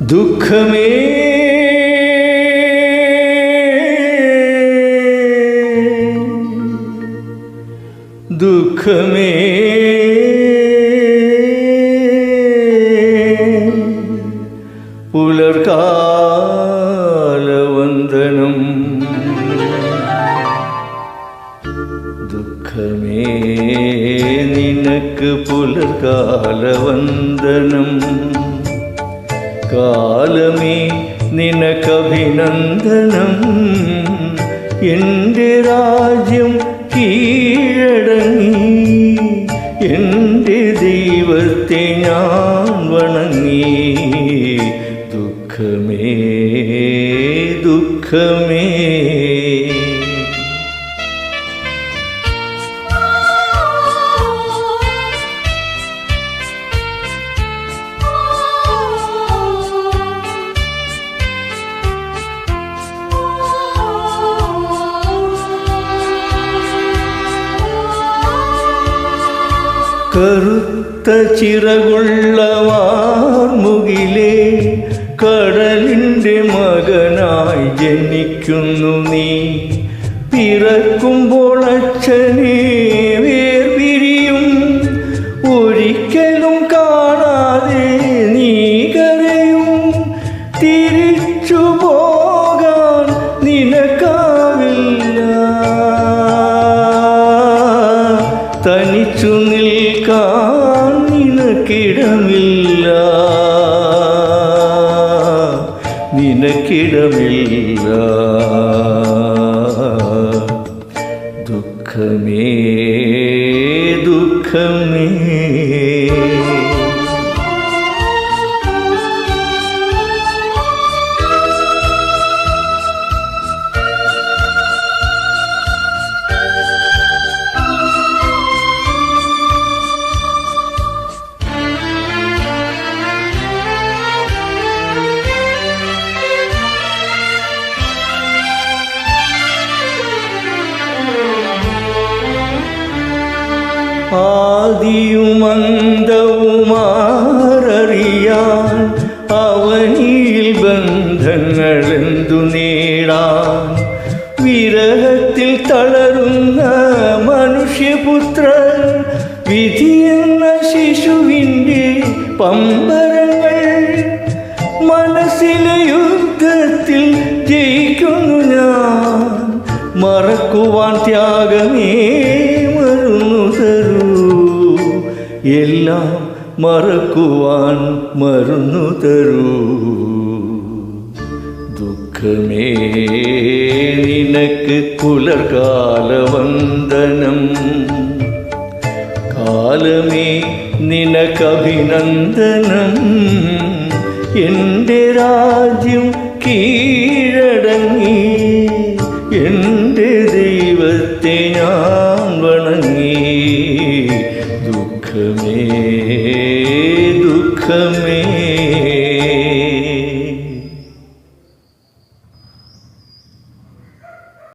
ദുഃഖമേ ദുഃഖമേ പുലർകാലവന്ദനം ദുഃഖമേ നിനക്ക് പുലർകാലവന്ദനം കാലമേ നിനക്കഭിനന്ദനം എൻ്റെ രാജ്യം കീഴടങ്ങി എൻ്റെ ദൈവത്തെ ഞാൻ വണങ്ങി ദുഃഖമേ ദുഃഖമേ കറുത്ത ചിറകുള്ള വാർമുകിലേ കടലിൻ്റെ മകനായി ജനിക്കുന്നു നീ പിറക്കുമ്പോൾ അച്ഛനെ വേർപിരിയും ഒരിക്കലും കാണാതെ നീ കരയും തിരിച്ചു പോകാൻ നിനക്കാവില്ല തനിച്ചു നിൽക്കാൻ നിനക്കിടമില്ല നിനക്കിടമില്ല ദുഃഖമേ ദുഃഖമേ ആദിയുമന്തവുമാറിയാൻ അവനിൽ ബന്ധങ്ങളെന്തു നേടാൻ വിരഹത്തിൽ തളരുന്ന മനുഷ്യപുത്രൻ വിധിയെന്ന ശിശുവിൻ്റെ പമ്പരങ്ങൾ മനസ്സിലെ യുദ്ധത്തിൽ ജയിക്കുന്നു ഞാൻ മറക്കുവാൻ ത്യാഗമേ മരുന്നു തരൂ എല്ലാം മറക്കുവാൻ മരുന്നു തരൂ ദുഃഖമേ നിനക്ക് പുലർകാലവന്ദനം കാലമേ നിനക്കഭിനന്ദനം എൻ്റെ രാജ്യം കീഴടങ്ങി എൻ്റെ ദൈവത്തെ ഞാൻ വണങ്ങി ദുഃഖമേ ദുഃഖമേ